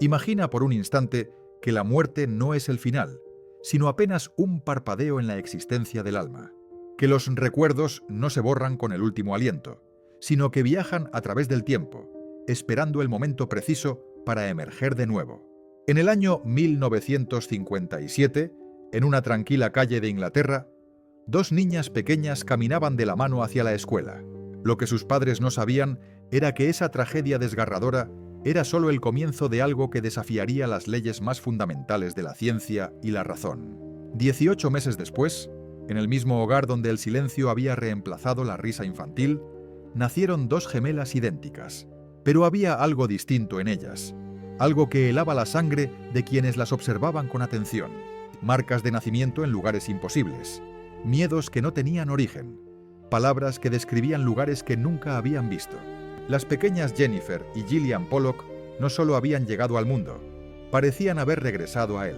Imagina por un instante que la muerte no es el final, sino apenas un parpadeo en la existencia del alma. Que los recuerdos no se borran con el último aliento, sino que viajan a través del tiempo, esperando el momento preciso para emerger de nuevo. En el año 1957, en una tranquila calle de Inglaterra, dos niñas pequeñas caminaban de la mano hacia la escuela. Lo que sus padres no sabían era que esa tragedia desgarradora era solo el comienzo de algo que desafiaría las leyes más fundamentales de la ciencia y la razón. 18 meses después, en el mismo hogar donde el silencio había reemplazado la risa infantil, nacieron dos gemelas idénticas. Pero había algo distinto en ellas, algo que helaba la sangre de quienes las observaban con atención. Marcas de nacimiento en lugares imposibles, miedos que no tenían origen, palabras que describían lugares que nunca habían visto. Las pequeñas Jennifer y Gillian Pollock no solo habían llegado al mundo, parecían haber regresado a él.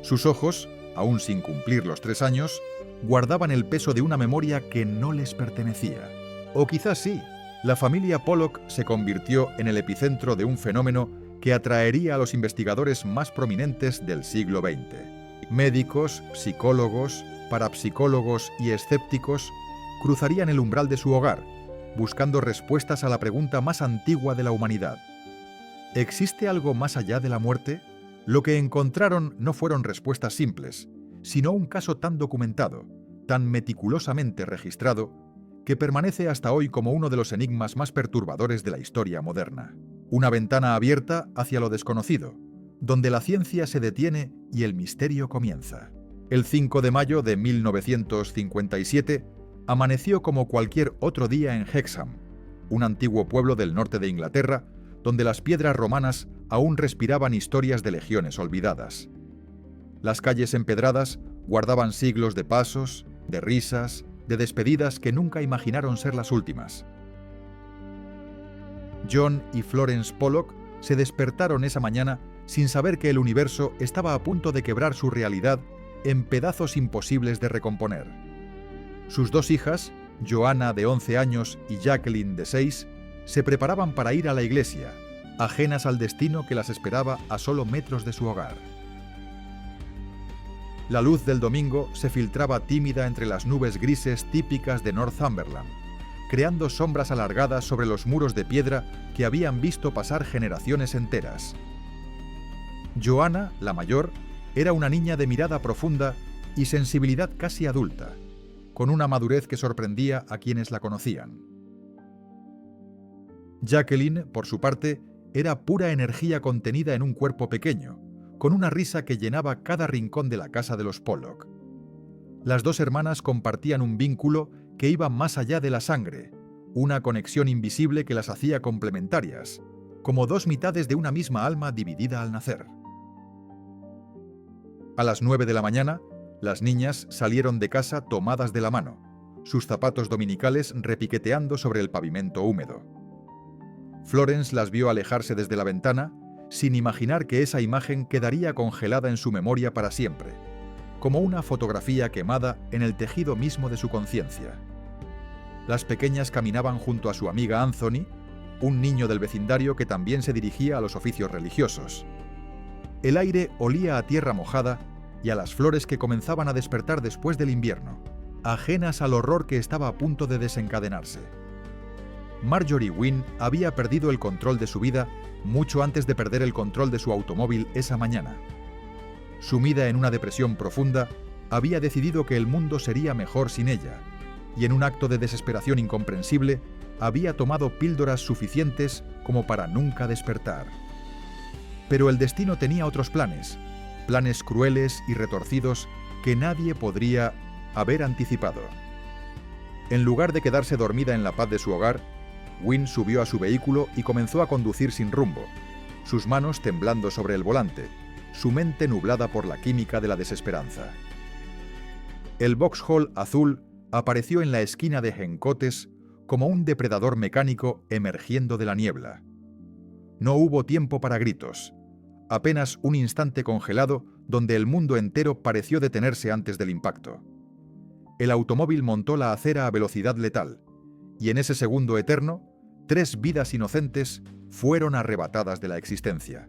Sus ojos, aún sin cumplir los 3 años, guardaban el peso de una memoria que no les pertenecía. O quizás sí, la familia Pollock se convirtió en el epicentro de un fenómeno que atraería a los investigadores más prominentes del siglo XX. Médicos, psicólogos, parapsicólogos y escépticos cruzarían el umbral de su hogar, buscando respuestas a la pregunta más antigua de la humanidad. ¿Existe algo más allá de la muerte? Lo que encontraron no fueron respuestas simples, sino un caso tan documentado, tan meticulosamente registrado, que permanece hasta hoy como uno de los enigmas más perturbadores de la historia moderna. Una ventana abierta hacia lo desconocido, donde la ciencia se detiene y el misterio comienza. El 5 de mayo de 1957 amaneció como cualquier otro día en Hexham, un antiguo pueblo del norte de Inglaterra, donde las piedras romanas aún respiraban historias de legiones olvidadas. Las calles empedradas guardaban siglos de pasos, de risas, de despedidas que nunca imaginaron ser las últimas. John y Florence Pollock se despertaron esa mañana sin saber que el universo estaba a punto de quebrar su realidad en pedazos imposibles de recomponer. Sus dos hijas, Joanna de 11 años y Jacqueline de 6, se preparaban para ir a la iglesia, ajenas al destino que las esperaba a solo metros de su hogar. La luz del domingo se filtraba tímida entre las nubes grises típicas de Northumberland, creando sombras alargadas sobre los muros de piedra que habían visto pasar generaciones enteras. Joanna, la mayor, era una niña de mirada profunda y sensibilidad casi adulta, con una madurez que sorprendía a quienes la conocían. Jacqueline, por su parte, era pura energía contenida en un cuerpo pequeño, con una risa que llenaba cada rincón de la casa de los Pollock. Las dos hermanas compartían un vínculo que iba más allá de la sangre, una conexión invisible que las hacía complementarias, como dos mitades de una misma alma dividida al nacer. A las 9 de la mañana, las niñas salieron de casa tomadas de la mano, sus zapatos dominicales repiqueteando sobre el pavimento húmedo. Florence las vio alejarse desde la ventana, sin imaginar que esa imagen quedaría congelada en su memoria para siempre, como una fotografía quemada en el tejido mismo de su conciencia. Las pequeñas caminaban junto a su amiga Anthony, un niño del vecindario que también se dirigía a los oficios religiosos. El aire olía a tierra mojada y a las flores que comenzaban a despertar después del invierno, ajenas al horror que estaba a punto de desencadenarse. Marjorie Wynne había perdido el control de su vida mucho antes de perder el control de su automóvil esa mañana. Sumida en una depresión profunda, había decidido que el mundo sería mejor sin ella, y en un acto de desesperación incomprensible, había tomado píldoras suficientes como para nunca despertar. Pero el destino tenía otros planes, planes crueles y retorcidos que nadie podría haber anticipado. En lugar de quedarse dormida en la paz de su hogar, Wynne subió a su vehículo y comenzó a conducir sin rumbo, sus manos temblando sobre el volante, su mente nublada por la química de la desesperanza. El Vauxhall azul apareció en la esquina de Hencotes como un depredador mecánico emergiendo de la niebla. No hubo tiempo para gritos, apenas un instante congelado donde el mundo entero pareció detenerse antes del impacto. El automóvil montó la acera a velocidad letal, y en ese segundo eterno, 3 vidas inocentes fueron arrebatadas de la existencia.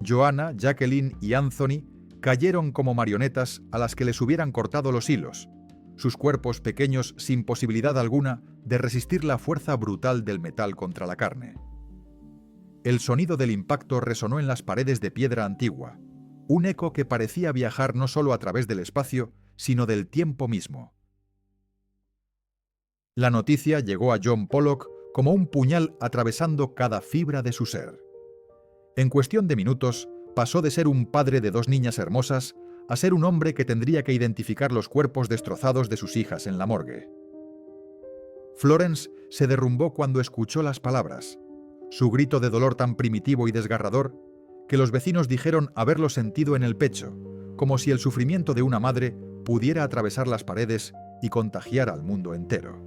Joanna, Jacqueline y Anthony cayeron como marionetas a las que les hubieran cortado los hilos, sus cuerpos pequeños sin posibilidad alguna de resistir la fuerza brutal del metal contra la carne. El sonido del impacto resonó en las paredes de piedra antigua, un eco que parecía viajar no solo a través del espacio, sino del tiempo mismo. La noticia llegó a John Pollock como un puñal atravesando cada fibra de su ser. En cuestión de minutos, pasó de ser un padre de 2 niñas hermosas a ser un hombre que tendría que identificar los cuerpos destrozados de sus hijas en la morgue. Florence se derrumbó cuando escuchó las palabras, su grito de dolor tan primitivo y desgarrador que los vecinos dijeron haberlo sentido en el pecho, como si el sufrimiento de una madre pudiera atravesar las paredes y contagiar al mundo entero.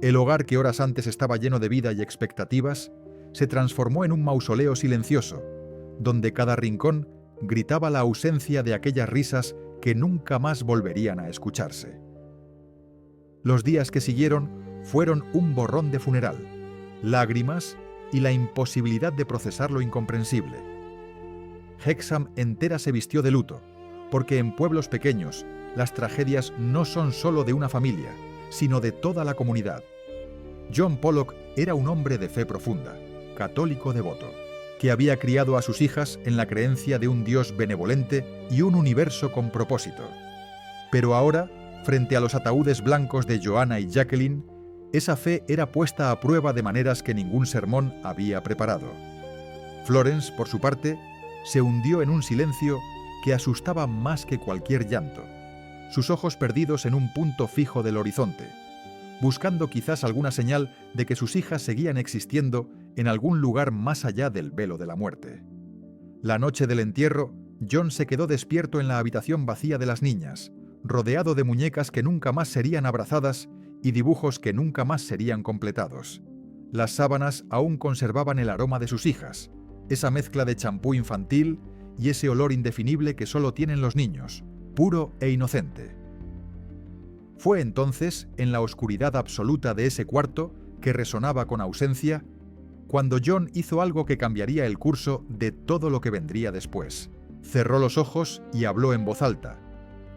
El hogar que horas antes estaba lleno de vida y expectativas se transformó en un mausoleo silencioso, donde cada rincón gritaba la ausencia de aquellas risas que nunca más volverían a escucharse. Los días que siguieron fueron un borrón de funeral, lágrimas y la imposibilidad de procesar lo incomprensible. Hexham entera se vistió de luto, porque en pueblos pequeños las tragedias no son solo de una familia, sino de toda la comunidad. John Pollock era un hombre de fe profunda, católico devoto, que había criado a sus hijas en la creencia de un Dios benevolente y un universo con propósito. Pero ahora, frente a los ataúdes blancos de Joanna y Jacqueline, esa fe era puesta a prueba de maneras que ningún sermón había preparado. Florence, por su parte, se hundió en un silencio que asustaba más que cualquier llanto, sus ojos perdidos en un punto fijo del horizonte, buscando quizás alguna señal de que sus hijas seguían existiendo en algún lugar más allá del velo de la muerte. La noche del entierro, John se quedó despierto en la habitación vacía de las niñas, rodeado de muñecas que nunca más serían abrazadas y dibujos que nunca más serían completados. Las sábanas aún conservaban el aroma de sus hijas, esa mezcla de champú infantil y ese olor indefinible que solo tienen los niños, puro e inocente. Fue entonces, en la oscuridad absoluta de ese cuarto, que resonaba con ausencia, cuando John hizo algo que cambiaría el curso de todo lo que vendría después. Cerró los ojos y habló en voz alta,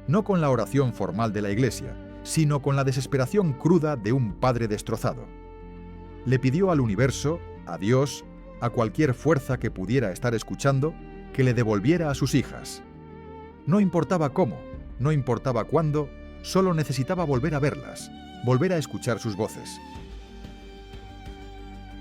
no con la oración formal de la iglesia, sino con la desesperación cruda de un padre destrozado. Le pidió al universo, a Dios, a cualquier fuerza que pudiera estar escuchando, que le devolviera a sus hijas. No importaba cómo, no importaba cuándo, solo necesitaba volver a verlas, volver a escuchar sus voces.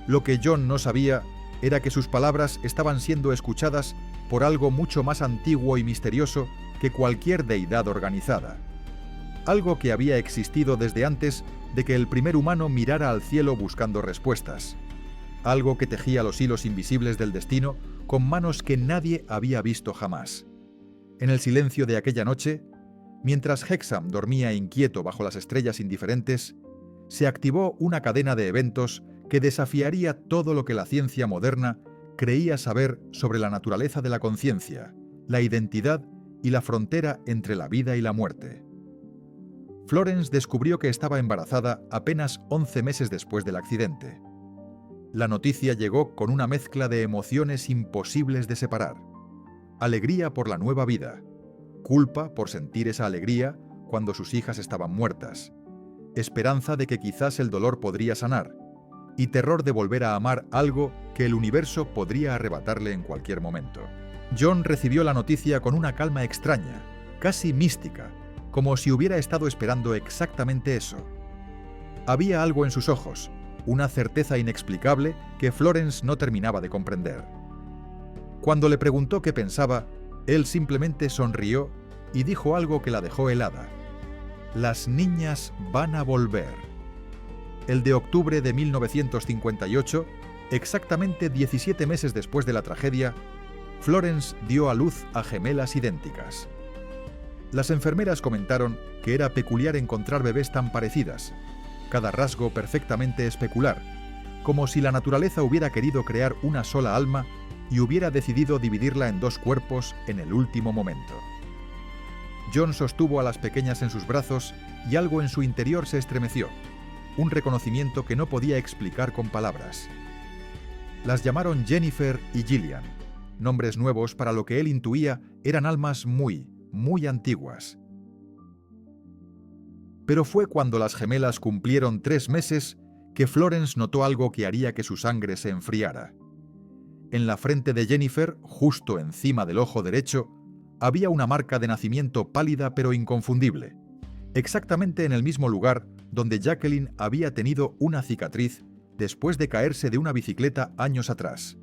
Lo que John no sabía era que sus palabras estaban siendo escuchadas por algo mucho más antiguo y misterioso que cualquier deidad organizada. Algo que había existido desde antes de que el primer humano mirara al cielo buscando respuestas. Algo que tejía los hilos invisibles del destino con manos que nadie había visto jamás. En el silencio de aquella noche, mientras Hexham dormía inquieto bajo las estrellas indiferentes, se activó una cadena de eventos que desafiaría todo lo que la ciencia moderna creía saber sobre la naturaleza de la conciencia, la identidad y la frontera entre la vida y la muerte. Florence descubrió que estaba embarazada apenas 11 meses después del accidente. La noticia llegó con una mezcla de emociones imposibles de separar. Alegría por la nueva vida, culpa por sentir esa alegría cuando sus hijas estaban muertas, esperanza de que quizás el dolor podría sanar, y terror de volver a amar algo que el universo podría arrebatarle en cualquier momento. John recibió la noticia con una calma extraña, casi mística, como si hubiera estado esperando exactamente eso. Había algo en sus ojos, una certeza inexplicable que Florence no terminaba de comprender. Cuando le preguntó qué pensaba, él simplemente sonrió y dijo algo que la dejó helada. Las niñas van a volver. El de octubre de 1958, exactamente 17 meses después de la tragedia, Florence dio a luz a gemelas idénticas. Las enfermeras comentaron que era peculiar encontrar bebés tan parecidas, cada rasgo perfectamente especular, como si la naturaleza hubiera querido crear una sola alma y hubiera decidido dividirla en 2 cuerpos en el último momento. John sostuvo a las pequeñas en sus brazos y algo en su interior se estremeció, un reconocimiento que no podía explicar con palabras. Las llamaron Jennifer y Gillian, nombres nuevos para lo que él intuía eran almas muy, muy antiguas. Pero fue cuando las gemelas cumplieron 3 meses que Florence notó algo que haría que su sangre se enfriara. En la frente de Jennifer, justo encima del ojo derecho, había una marca de nacimiento pálida pero inconfundible, exactamente en el mismo lugar donde Jacqueline había tenido una cicatriz después de caerse de una bicicleta años atrás.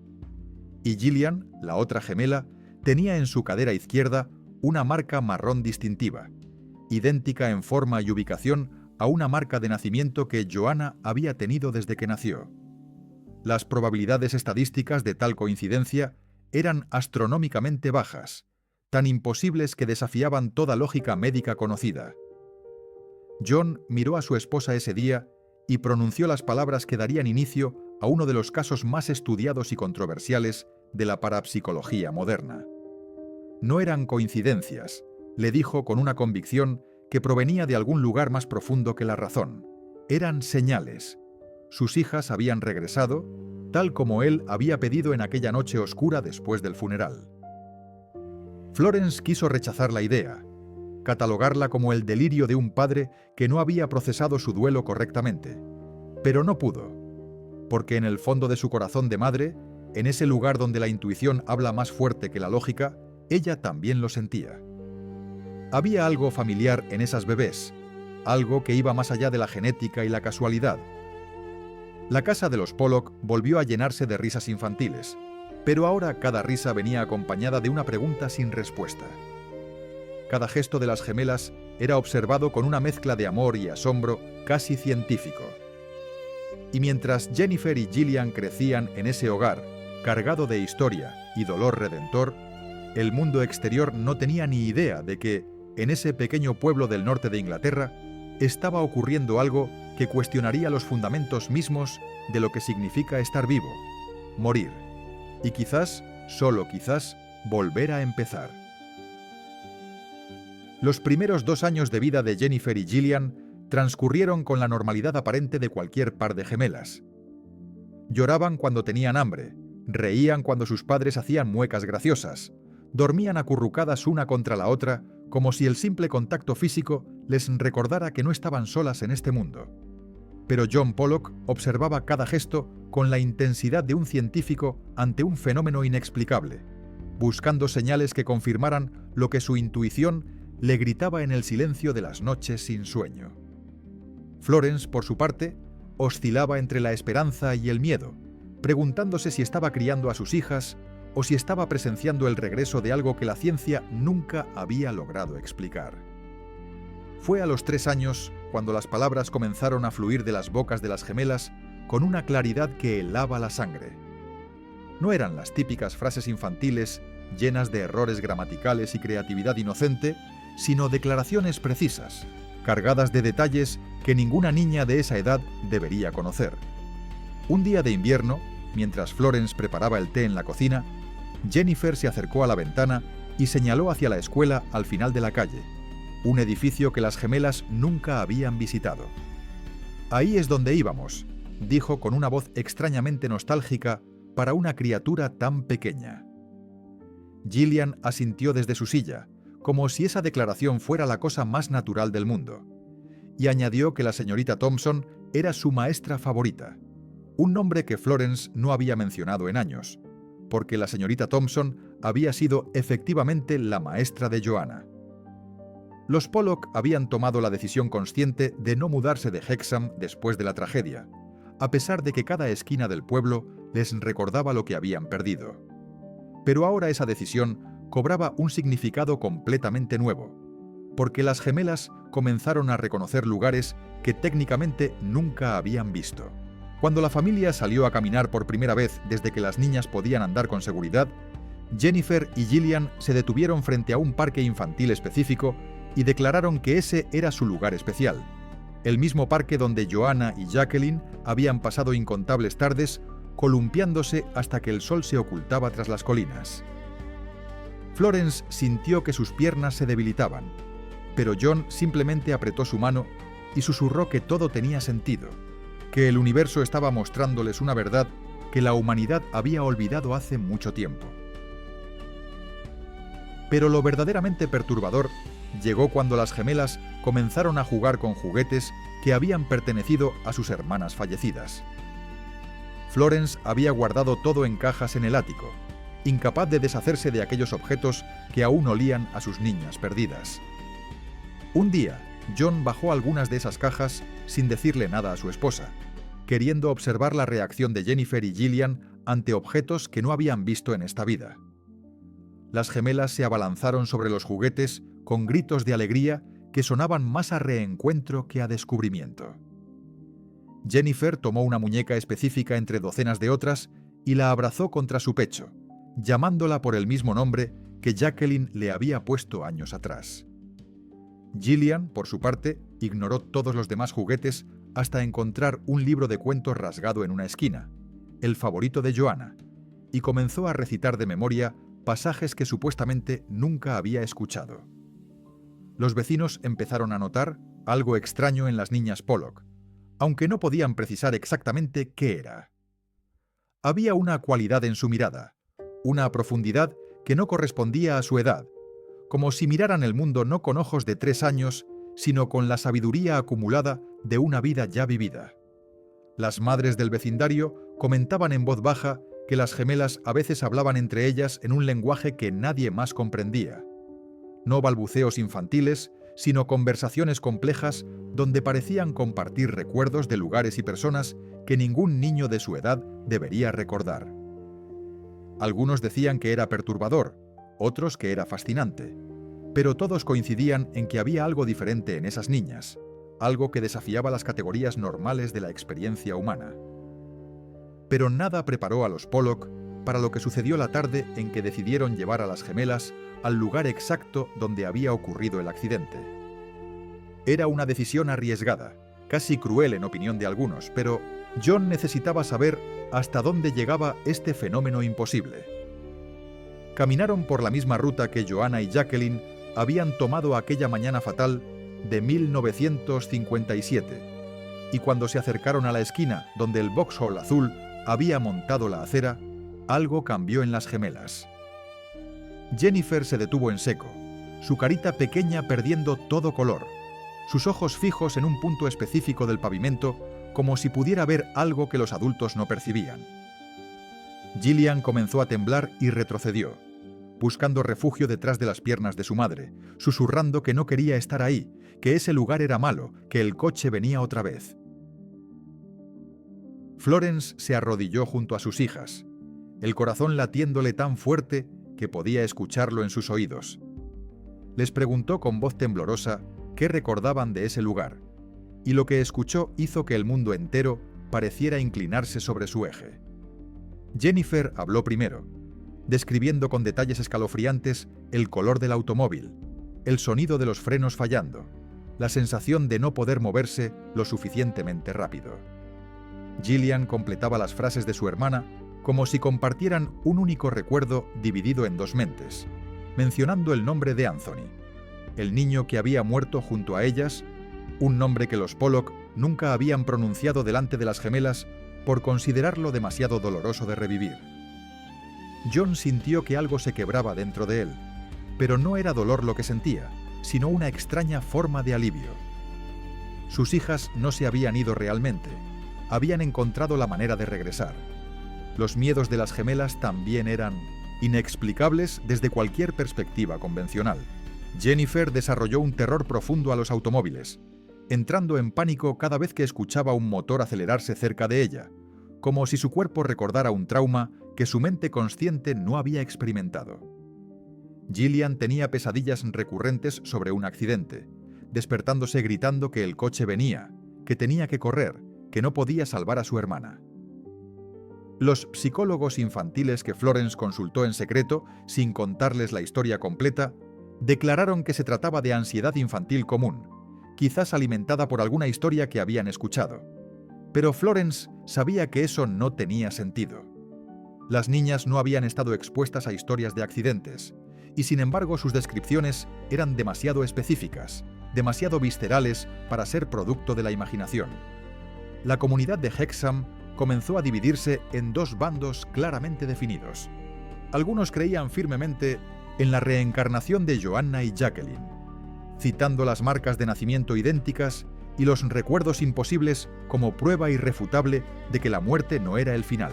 Y Gillian, la otra gemela, tenía en su cadera izquierda una marca marrón distintiva, idéntica en forma y ubicación a una marca de nacimiento que Joanna había tenido desde que nació. Las probabilidades estadísticas de tal coincidencia eran astronómicamente bajas, tan imposibles que desafiaban toda lógica médica conocida. John miró a su esposa ese día y pronunció las palabras que darían inicio a uno de los casos más estudiados y controversiales de la parapsicología moderna. No eran coincidencias, le dijo con una convicción que provenía de algún lugar más profundo que la razón. Eran señales. Sus hijas habían regresado, tal como él había pedido en aquella noche oscura después del funeral. Florence quiso rechazar la idea, catalogarla como el delirio de un padre que no había procesado su duelo correctamente. Pero no pudo, porque en el fondo de su corazón de madre, en ese lugar donde la intuición habla más fuerte que la lógica, ella también lo sentía. Había algo familiar en esas bebés, algo que iba más allá de la genética y la casualidad. La casa de los Pollock volvió a llenarse de risas infantiles, pero ahora cada risa venía acompañada de una pregunta sin respuesta. Cada gesto de las gemelas era observado con una mezcla de amor y asombro casi científico. Y mientras Jennifer y Gillian crecían en ese hogar, cargado de historia y dolor redentor, el mundo exterior no tenía ni idea de que, en ese pequeño pueblo del norte de Inglaterra, estaba ocurriendo algo que cuestionaría los fundamentos mismos de lo que significa estar vivo, morir, y quizás, solo quizás, volver a empezar. Los primeros 2 años de vida de Jennifer y Gillian transcurrieron con la normalidad aparente de cualquier par de gemelas. Lloraban cuando tenían hambre, reían cuando sus padres hacían muecas graciosas, dormían acurrucadas una contra la otra como si el simple contacto físico les recordara que no estaban solas en este mundo. Pero John Pollock observaba cada gesto con la intensidad de un científico ante un fenómeno inexplicable, buscando señales que confirmaran lo que su intuición le gritaba en el silencio de las noches sin sueño. Florence, por su parte, oscilaba entre la esperanza y el miedo, preguntándose si estaba criando a sus hijas o si estaba presenciando el regreso de algo que la ciencia nunca había logrado explicar. Fue a los 3 años cuando las palabras comenzaron a fluir de las bocas de las gemelas con una claridad que helaba la sangre. No eran las típicas frases infantiles llenas de errores gramaticales y creatividad inocente, sino declaraciones precisas, cargadas de detalles que ninguna niña de esa edad debería conocer. Un día de invierno, mientras Florence preparaba el té en la cocina, Jennifer se acercó a la ventana y señaló hacia la escuela al final de la calle, un edificio que las gemelas nunca habían visitado. «Ahí es donde íbamos», dijo con una voz extrañamente nostálgica para una criatura tan pequeña. Gillian asintió desde su silla, como si esa declaración fuera la cosa más natural del mundo, y añadió que la señorita Thompson era su maestra favorita, un nombre que Florence no había mencionado en años, porque la señorita Thompson había sido efectivamente la maestra de Joanna. Los Pollock habían tomado la decisión consciente de no mudarse de Hexham después de la tragedia, a pesar de que cada esquina del pueblo les recordaba lo que habían perdido. Pero ahora esa decisión cobraba un significado completamente nuevo, porque las gemelas comenzaron a reconocer lugares que técnicamente nunca habían visto. Cuando la familia salió a caminar por primera vez desde que las niñas podían andar con seguridad, Jennifer y Gillian se detuvieron frente a un parque infantil específico y declararon que ese era su lugar especial, el mismo parque donde Joanna y Jacqueline habían pasado incontables tardes columpiándose hasta que el sol se ocultaba tras las colinas. Florence sintió que sus piernas se debilitaban, pero John simplemente apretó su mano y susurró que todo tenía sentido, que el universo estaba mostrándoles una verdad que la humanidad había olvidado hace mucho tiempo. Pero lo verdaderamente perturbador llegó cuando las gemelas comenzaron a jugar con juguetes que habían pertenecido a sus hermanas fallecidas. Florence había guardado todo en cajas en el ático, incapaz de deshacerse de aquellos objetos que aún olían a sus niñas perdidas. Un día, John bajó algunas de esas cajas sin decirle nada a su esposa, queriendo observar la reacción de Jennifer y Gillian ante objetos que no habían visto en esta vida. Las gemelas se abalanzaron sobre los juguetes con gritos de alegría que sonaban más a reencuentro que a descubrimiento. Jennifer tomó una muñeca específica entre docenas de otras y la abrazó contra su pecho, llamándola por el mismo nombre que Jacqueline le había puesto años atrás. Gillian, por su parte, ignoró todos los demás juguetes hasta encontrar un libro de cuentos rasgado en una esquina, el favorito de Joanna, y comenzó a recitar de memoria pasajes que supuestamente nunca había escuchado. Los vecinos empezaron a notar algo extraño en las niñas Pollock, aunque no podían precisar exactamente qué era. Había una cualidad en su mirada, una profundidad que no correspondía a su edad, como si miraran el mundo no con ojos de 3 años, sino con la sabiduría acumulada de una vida ya vivida. Las madres del vecindario comentaban en voz baja que las gemelas a veces hablaban entre ellas en un lenguaje que nadie más comprendía. No balbuceos infantiles, sino conversaciones complejas donde parecían compartir recuerdos de lugares y personas que ningún niño de su edad debería recordar. Algunos decían que era perturbador, otros que era fascinante, pero todos coincidían en que había algo diferente en esas niñas, algo que desafiaba las categorías normales de la experiencia humana. Pero nada preparó a los Pollock para lo que sucedió la tarde en que decidieron llevar a las gemelas al lugar exacto donde había ocurrido el accidente. Era una decisión arriesgada, casi cruel en opinión de algunos, pero John necesitaba saber hasta dónde llegaba este fenómeno imposible. Caminaron por la misma ruta que Joanna y Jacqueline habían tomado aquella mañana fatal de 1957, y cuando se acercaron a la esquina donde el Vauxhall azul había montado la acera, algo cambió en las gemelas. Jennifer se detuvo en seco, su carita pequeña perdiendo todo color, sus ojos fijos en un punto específico del pavimento, como si pudiera ver algo que los adultos no percibían. Gillian comenzó a temblar y retrocedió, buscando refugio detrás de las piernas de su madre, susurrando que no quería estar ahí, que ese lugar era malo, que el coche venía otra vez. Florence se arrodilló junto a sus hijas, el corazón latiéndole tan fuerte que podía escucharlo en sus oídos. Les preguntó con voz temblorosa qué recordaban de ese lugar, y lo que escuchó hizo que el mundo entero pareciera inclinarse sobre su eje. Jennifer habló primero, describiendo con detalles escalofriantes el color del automóvil, el sonido de los frenos fallando, la sensación de no poder moverse lo suficientemente rápido. Gillian completaba las frases de su hermana como si compartieran un único recuerdo dividido en 2 mentes, mencionando el nombre de Anthony, el niño que había muerto junto a ellas, un nombre que los Pollock nunca habían pronunciado delante de las gemelas por considerarlo demasiado doloroso de revivir. John sintió que algo se quebraba dentro de él, pero no era dolor lo que sentía, sino una extraña forma de alivio. Sus hijas no se habían ido realmente, habían encontrado la manera de regresar. Los miedos de las gemelas también eran inexplicables desde cualquier perspectiva convencional. Jennifer desarrolló un terror profundo a los automóviles, entrando en pánico cada vez que escuchaba un motor acelerarse cerca de ella, como si su cuerpo recordara un trauma que su mente consciente no había experimentado. Gillian tenía pesadillas recurrentes sobre un accidente, despertándose gritando que el coche venía, que tenía que correr, que no podía salvar a su hermana. Los psicólogos infantiles que Florence consultó en secreto, sin contarles la historia completa, declararon que se trataba de ansiedad infantil común, quizás alimentada por alguna historia que habían escuchado. Pero Florence sabía que eso no tenía sentido. Las niñas no habían estado expuestas a historias de accidentes, y sin embargo sus descripciones eran demasiado específicas, demasiado viscerales para ser producto de la imaginación. La comunidad de Hexham comenzó a dividirse en 2 bandos claramente definidos. Algunos creían firmemente en la reencarnación de Joanna y Jacqueline, citando las marcas de nacimiento idénticas y los recuerdos imposibles como prueba irrefutable de que la muerte no era el final.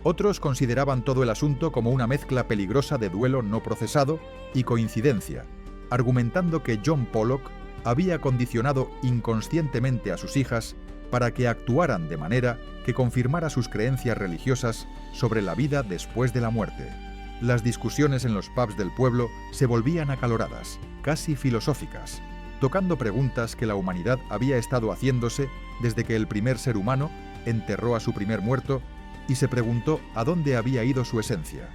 Otros consideraban todo el asunto como una mezcla peligrosa de duelo no procesado y coincidencia, argumentando que John Pollock había condicionado inconscientemente a sus hijas para que actuaran de manera que confirmara sus creencias religiosas sobre la vida después de la muerte. Las discusiones en los pubs del pueblo se volvían acaloradas, casi filosóficas, tocando preguntas que la humanidad había estado haciéndose desde que el primer ser humano enterró a su primer muerto y se preguntó a dónde había ido su esencia.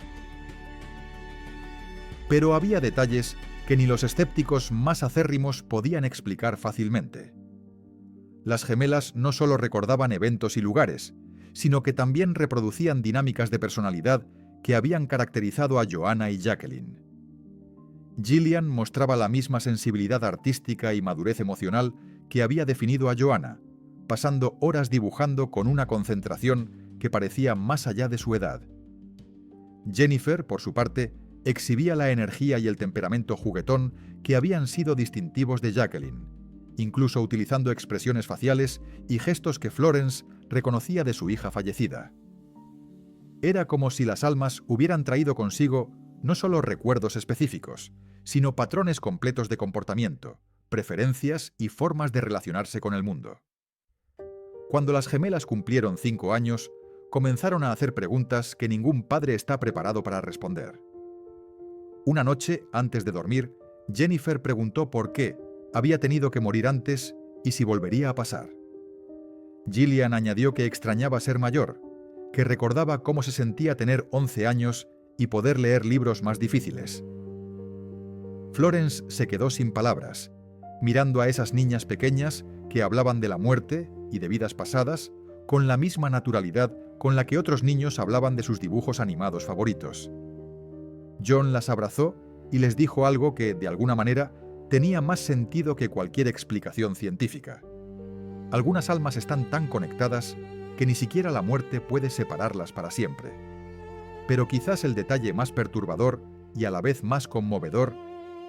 Pero había detalles que ni los escépticos más acérrimos podían explicar fácilmente. Las gemelas no solo recordaban eventos y lugares, sino que también reproducían dinámicas de personalidad que habían caracterizado a Joanna y Jacqueline. Gillian mostraba la misma sensibilidad artística y madurez emocional que había definido a Joanna, pasando horas dibujando con una concentración que parecía más allá de su edad. Jennifer, por su parte, exhibía la energía y el temperamento juguetón que habían sido distintivos de Jacqueline, incluso utilizando expresiones faciales y gestos que Florence reconocía de su hija fallecida. Era como si las almas hubieran traído consigo no solo recuerdos específicos, sino patrones completos de comportamiento, preferencias y formas de relacionarse con el mundo. Cuando las gemelas cumplieron 5 años, comenzaron a hacer preguntas que ningún padre está preparado para responder. Una noche, antes de dormir, Jennifer preguntó por qué había tenido que morir antes y si volvería a pasar. Gillian añadió que extrañaba ser mayor, que recordaba cómo se sentía tener 11 años y poder leer libros más difíciles. Florence se quedó sin palabras, mirando a esas niñas pequeñas que hablaban de la muerte y de vidas pasadas con la misma naturalidad con la que otros niños hablaban de sus dibujos animados favoritos. John las abrazó y les dijo algo que, de alguna manera, tenía más sentido que cualquier explicación científica. Algunas almas están tan conectadas que ni siquiera la muerte puede separarlas para siempre. Pero quizás el detalle más perturbador y a la vez más conmovedor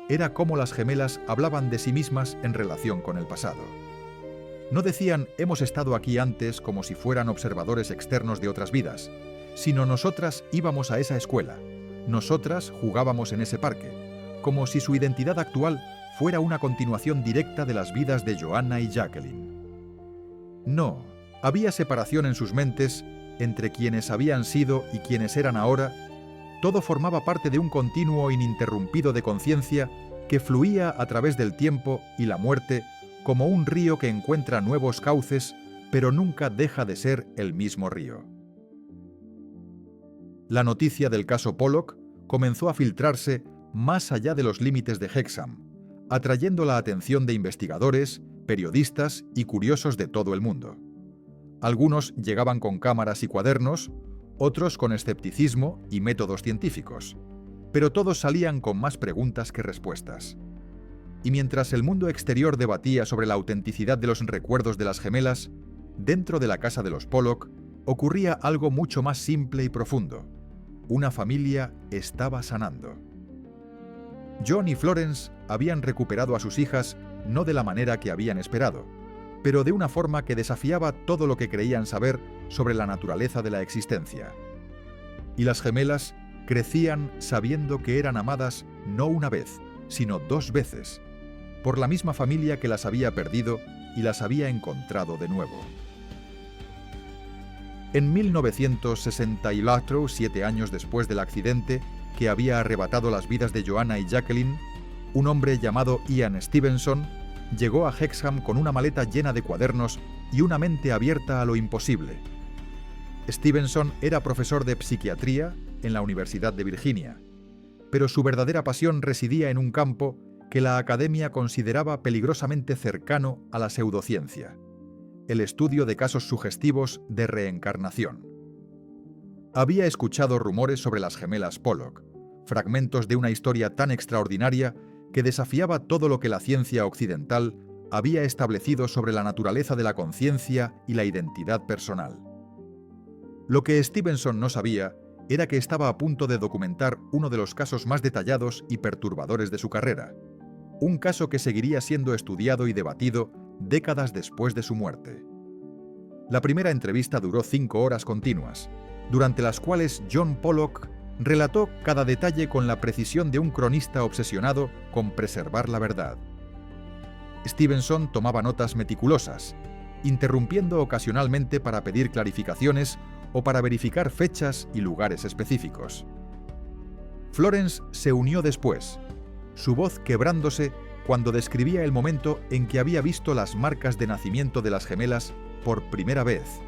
era cómo las gemelas hablaban de sí mismas en relación con el pasado. No decían «hemos estado aquí antes» como si fueran observadores externos de otras vidas, sino «nosotras íbamos a esa escuela», «nosotras jugábamos en ese parque», como si su identidad actual fuera una continuación directa de las vidas de Joanna y Jacqueline. No, había separación en sus mentes entre quienes habían sido y quienes eran ahora. Todo formaba parte de un continuo ininterrumpido de conciencia que fluía a través del tiempo y la muerte como un río que encuentra nuevos cauces, pero nunca deja de ser el mismo río. La noticia del caso Pollock comenzó a filtrarse más allá de los límites de Hexham, atrayendo la atención de investigadores, periodistas y curiosos de todo el mundo. Algunos llegaban con cámaras y cuadernos, otros con escepticismo y métodos científicos, pero todos salían con más preguntas que respuestas. Y mientras el mundo exterior debatía sobre la autenticidad de los recuerdos de las gemelas, dentro de la casa de los Pollock ocurría algo mucho más simple y profundo. Una familia estaba sanando. John y Florence habían recuperado a sus hijas no de la manera que habían esperado, pero de una forma que desafiaba todo lo que creían saber sobre la naturaleza de la existencia. Y las gemelas crecían sabiendo que eran amadas no una vez, sino 2 veces, por la misma familia que las había perdido y las había encontrado de nuevo. En 1964, 7 años después del accidente que había arrebatado las vidas de Joanna y Jacqueline, un hombre llamado Ian Stevenson llegó a Hexham con una maleta llena de cuadernos y una mente abierta a lo imposible. Stevenson era profesor de psiquiatría en la Universidad de Virginia, pero su verdadera pasión residía en un campo que la academia consideraba peligrosamente cercano a la pseudociencia: el estudio de casos sugestivos de reencarnación. Había escuchado rumores sobre las gemelas Pollock, fragmentos de una historia tan extraordinaria que desafiaba todo lo que la ciencia occidental había establecido sobre la naturaleza de la conciencia y la identidad personal. Lo que Stevenson no sabía era que estaba a punto de documentar uno de los casos más detallados y perturbadores de su carrera, un caso que seguiría siendo estudiado y debatido décadas después de su muerte. La primera entrevista duró 5 horas continuas, durante las cuales John Pollock relató cada detalle con la precisión de un cronista obsesionado con preservar la verdad. Stevenson tomaba notas meticulosas, interrumpiendo ocasionalmente para pedir clarificaciones o para verificar fechas y lugares específicos. Florence se unió después, su voz quebrándose cuando describía el momento en que había visto las marcas de nacimiento de las gemelas por primera vez.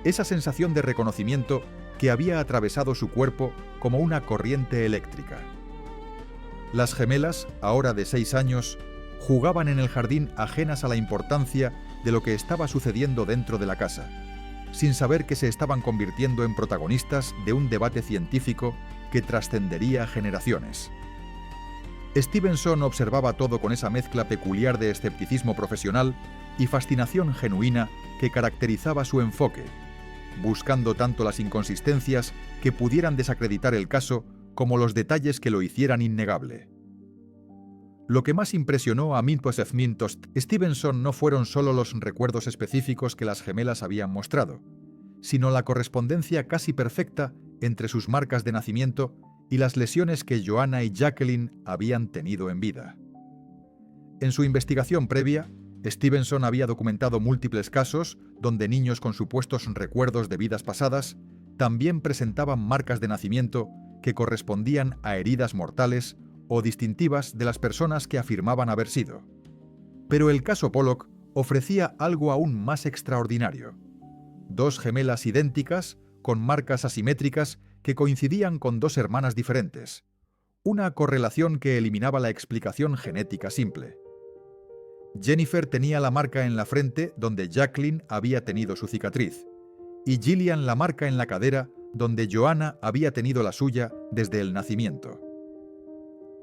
Esa sensación de reconocimiento que había atravesado su cuerpo como una corriente eléctrica. Las gemelas, ahora de 6 años, jugaban en el jardín ajenas a la importancia de lo que estaba sucediendo dentro de la casa, sin saber que se estaban convirtiendo en protagonistas de un debate científico que trascendería generaciones. Stevenson observaba todo con esa mezcla peculiar de escepticismo profesional y fascinación genuina que caracterizaba su enfoque, buscando tanto las inconsistencias que pudieran desacreditar el caso como los detalles que lo hicieran innegable. Lo que más impresionó a Stevenson no fueron solo los recuerdos específicos que las gemelas habían mostrado, sino la correspondencia casi perfecta entre sus marcas de nacimiento y las lesiones que Joanna y Jacqueline habían tenido en vida. En su investigación previa, Stevenson había documentado múltiples casos donde niños con supuestos recuerdos de vidas pasadas también presentaban marcas de nacimiento que correspondían a heridas mortales o distintivas de las personas que afirmaban haber sido. Pero el caso Pollock ofrecía algo aún más extraordinario: 2 gemelas idénticas con marcas asimétricas que coincidían con 2 hermanas diferentes, una correlación que eliminaba la explicación genética simple. Jennifer tenía la marca en la frente donde Jacqueline había tenido su cicatriz, y Gillian la marca en la cadera donde Joanna había tenido la suya desde el nacimiento.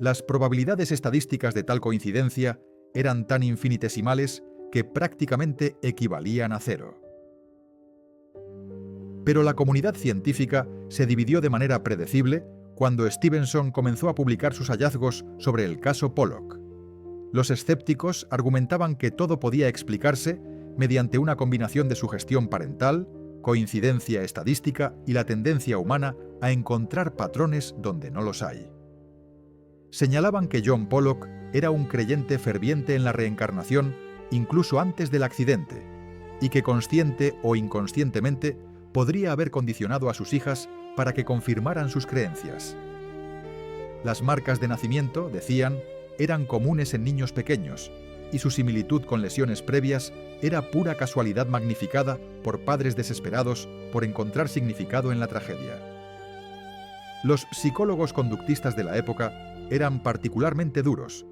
Las probabilidades estadísticas de tal coincidencia eran tan infinitesimales que prácticamente equivalían a 0. Pero la comunidad científica se dividió de manera predecible cuando Stevenson comenzó a publicar sus hallazgos sobre el caso Pollock. Los escépticos argumentaban que todo podía explicarse mediante una combinación de sugestión parental, coincidencia estadística y la tendencia humana a encontrar patrones donde no los hay. Señalaban que John Pollock era un creyente ferviente en la reencarnación incluso antes del accidente, y que consciente o inconscientemente podría haber condicionado a sus hijas para que confirmaran sus creencias. Las marcas de nacimiento, decían, eran comunes en niños pequeños, y su similitud con lesiones previas era pura casualidad magnificada por padres desesperados por encontrar significado en la tragedia. Los psicólogos conductistas de la época eran particularmente duros,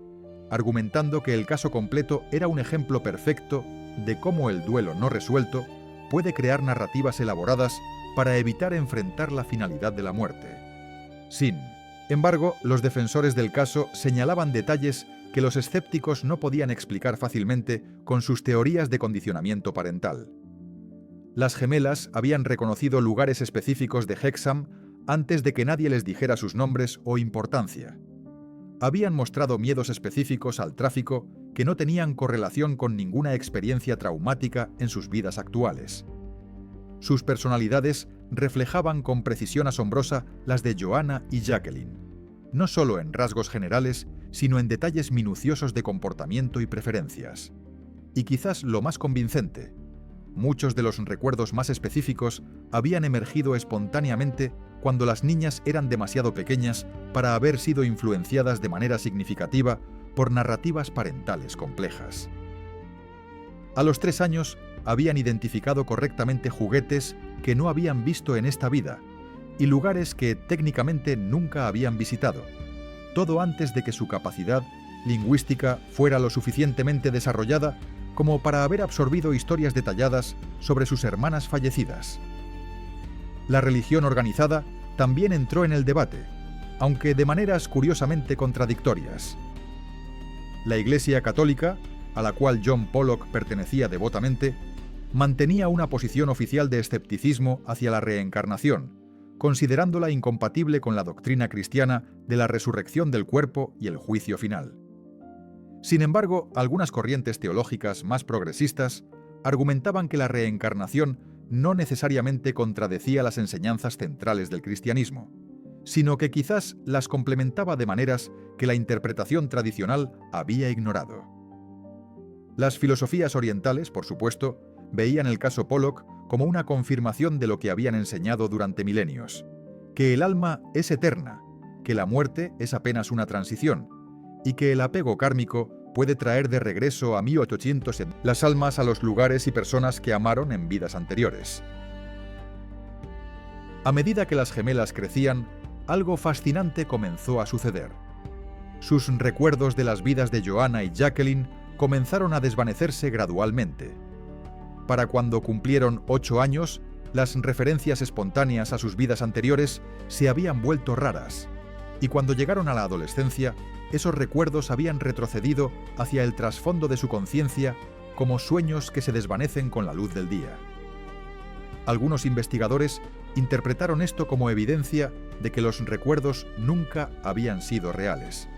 argumentando que el caso completo era un ejemplo perfecto de cómo el duelo no resuelto puede crear narrativas elaboradas para evitar enfrentar la finalidad de la muerte. Sin embargo, los defensores del caso señalaban detalles que los escépticos no podían explicar fácilmente con sus teorías de condicionamiento parental. Las gemelas habían reconocido lugares específicos de Hexham antes de que nadie les dijera sus nombres o importancia. Habían mostrado miedos específicos al tráfico que no tenían correlación con ninguna experiencia traumática en sus vidas actuales. Sus personalidades reflejaban con precisión asombrosa las de Joanna y Jacqueline, no solo en rasgos generales, sino en detalles minuciosos de comportamiento y preferencias. Y quizás lo más convincente, muchos de los recuerdos más específicos habían emergido espontáneamente cuando las niñas eran demasiado pequeñas para haber sido influenciadas de manera significativa por narrativas parentales complejas. A los 3 años habían identificado correctamente juguetes que no habían visto en esta vida y lugares que técnicamente nunca habían visitado, todo antes de que su capacidad lingüística fuera lo suficientemente desarrollada como para haber absorbido historias detalladas sobre sus hermanas fallecidas. La religión organizada también entró en el debate, aunque de maneras curiosamente contradictorias. La Iglesia Católica, a la cual John Pollock pertenecía devotamente, mantenía una posición oficial de escepticismo hacia la reencarnación, considerándola incompatible con la doctrina cristiana de la resurrección del cuerpo y el juicio final. Sin embargo, algunas corrientes teológicas más progresistas argumentaban que la reencarnación no necesariamente contradecía las enseñanzas centrales del cristianismo, sino que quizás las complementaba de maneras que la interpretación tradicional había ignorado. Las filosofías orientales, por supuesto, veían el caso Pollock como una confirmación de lo que habían enseñado durante milenios, que el alma es eterna, que la muerte es apenas una transición, y que el apego kármico puede traer de regreso a 1800 las almas a los lugares y personas que amaron en vidas anteriores. A medida que las gemelas crecían, algo fascinante comenzó a suceder. Sus recuerdos de las vidas de Joanna y Jacqueline comenzaron a desvanecerse gradualmente. Para cuando cumplieron 8 años, las referencias espontáneas a sus vidas anteriores se habían vuelto raras, y cuando llegaron a la adolescencia, esos recuerdos habían retrocedido hacia el trasfondo de su conciencia como sueños que se desvanecen con la luz del día. Algunos investigadores interpretaron esto como evidencia de que los recuerdos nunca habían sido reales,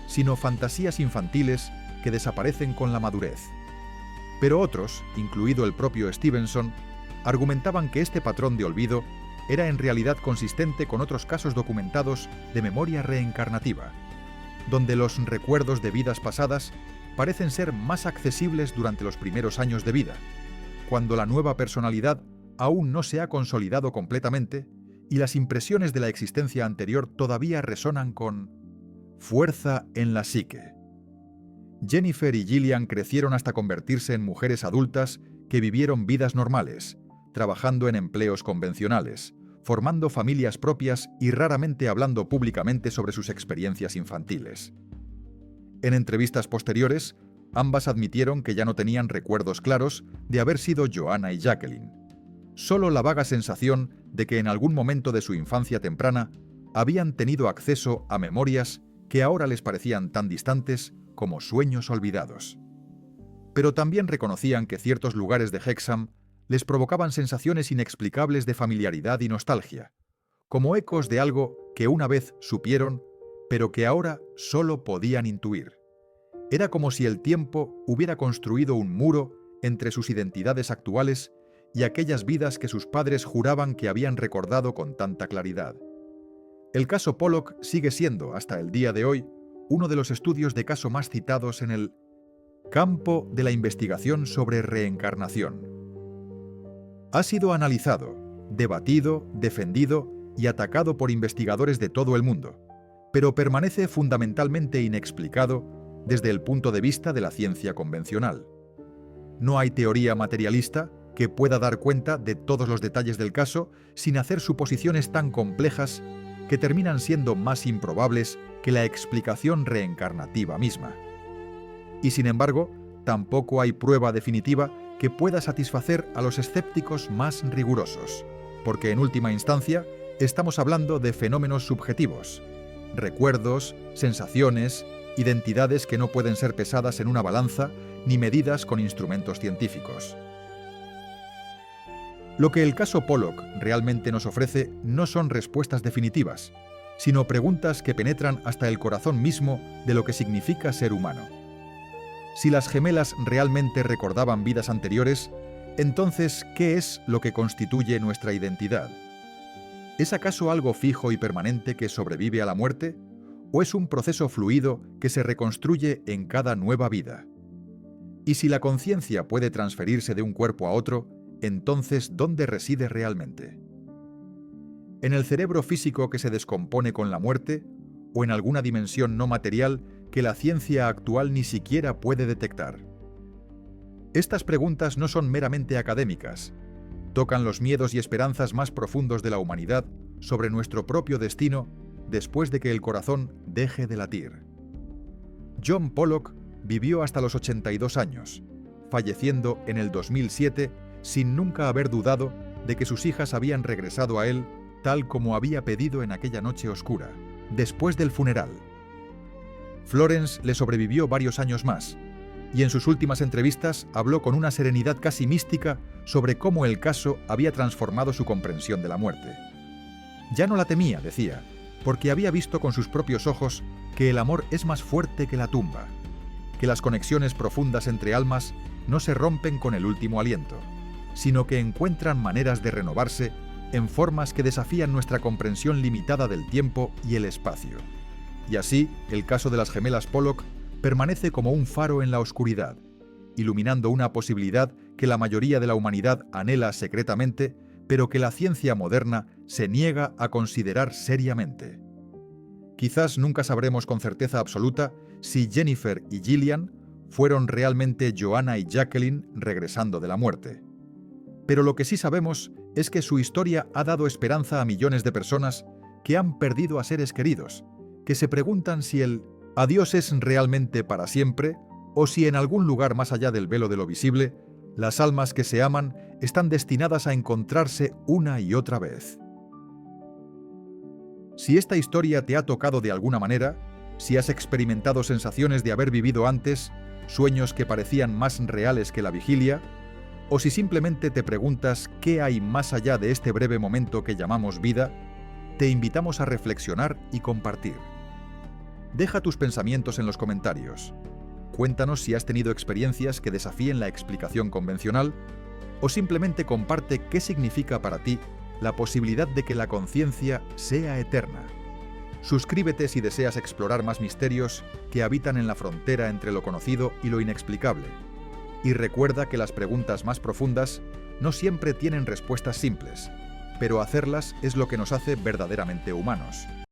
sino fantasías infantiles que desaparecen con la madurez. Pero otros, incluido el propio Stevenson, argumentaban que este patrón de olvido era en realidad consistente con otros casos documentados de memoria reencarnativa, donde los recuerdos de vidas pasadas parecen ser más accesibles durante los primeros años de vida, cuando la nueva personalidad aún no se ha consolidado completamente y las impresiones de la existencia anterior todavía resonan con fuerza en la psique. Jennifer y Gillian crecieron hasta convertirse en mujeres adultas que vivieron vidas normales, trabajando en empleos convencionales, formando familias propias y raramente hablando públicamente sobre sus experiencias infantiles. En entrevistas posteriores, ambas admitieron que ya no tenían recuerdos claros de haber sido Joanna y Jacqueline, solo la vaga sensación de que en algún momento de su infancia temprana habían tenido acceso a memorias que ahora les parecían tan distantes como sueños olvidados. Pero también reconocían que ciertos lugares de Hexham les provocaban sensaciones inexplicables de familiaridad y nostalgia, como ecos de algo que una vez supieron, pero que ahora solo podían intuir. Era como si el tiempo hubiera construido un muro entre sus identidades actuales y aquellas vidas que sus padres juraban que habían recordado con tanta claridad. El caso Pollock sigue siendo, hasta el día de hoy, uno de los estudios de caso más citados en el campo de la investigación sobre reencarnación. Ha sido analizado, debatido, defendido y atacado por investigadores de todo el mundo, pero permanece fundamentalmente inexplicado desde el punto de vista de la ciencia convencional. No hay teoría materialista que pueda dar cuenta de todos los detalles del caso sin hacer suposiciones tan complejas que terminan siendo más improbables que la explicación reencarnativa misma. Y sin embargo, tampoco hay prueba definitiva que pueda satisfacer a los escépticos más rigurosos, porque en última instancia estamos hablando de fenómenos subjetivos, recuerdos, sensaciones, identidades que no pueden ser pesadas en una balanza ni medidas con instrumentos científicos. Lo que el caso Pollock realmente nos ofrece no son respuestas definitivas, sino preguntas que penetran hasta el corazón mismo de lo que significa ser humano. Si las gemelas realmente recordaban vidas anteriores, entonces, ¿qué es lo que constituye nuestra identidad? ¿Es acaso algo fijo y permanente que sobrevive a la muerte? ¿O es un proceso fluido que se reconstruye en cada nueva vida? Y si la conciencia puede transferirse de un cuerpo a otro, entonces, ¿dónde reside realmente? ¿En el cerebro físico que se descompone con la muerte? ¿O en alguna dimensión no material que la ciencia actual ni siquiera puede detectar? Estas preguntas no son meramente académicas. Tocan los miedos y esperanzas más profundos de la humanidad sobre nuestro propio destino después de que el corazón deje de latir. John Pollock vivió hasta los 82 años, falleciendo en el 2007 sin nunca haber dudado de que sus hijas habían regresado a él tal como había pedido en aquella noche oscura, después del funeral. Florence le sobrevivió varios años más, y en sus últimas entrevistas habló con una serenidad casi mística sobre cómo el caso había transformado su comprensión de la muerte. Ya no la temía, decía, porque había visto con sus propios ojos que el amor es más fuerte que la tumba, que las conexiones profundas entre almas no se rompen con el último aliento, sino que encuentran maneras de renovarse en formas que desafían nuestra comprensión limitada del tiempo y el espacio. Y así, el caso de las gemelas Pollock permanece como un faro en la oscuridad, iluminando una posibilidad que la mayoría de la humanidad anhela secretamente, pero que la ciencia moderna se niega a considerar seriamente. Quizás nunca sabremos con certeza absoluta si Jennifer y Gillian fueron realmente Joanna y Jacqueline regresando de la muerte. Pero lo que sí sabemos es que su historia ha dado esperanza a millones de personas que han perdido a seres queridos, que se preguntan si el adiós es realmente para siempre o si en algún lugar más allá del velo de lo visible, las almas que se aman están destinadas a encontrarse una y otra vez. Si esta historia te ha tocado de alguna manera, si has experimentado sensaciones de haber vivido antes, sueños que parecían más reales que la vigilia, o si simplemente te preguntas qué hay más allá de este breve momento que llamamos vida, te invitamos a reflexionar y compartir. Deja tus pensamientos en los comentarios. Cuéntanos si has tenido experiencias que desafíen la explicación convencional o simplemente comparte qué significa para ti la posibilidad de que la conciencia sea eterna. Suscríbete si deseas explorar más misterios que habitan en la frontera entre lo conocido y lo inexplicable. Y recuerda que las preguntas más profundas no siempre tienen respuestas simples, pero hacerlas es lo que nos hace verdaderamente humanos.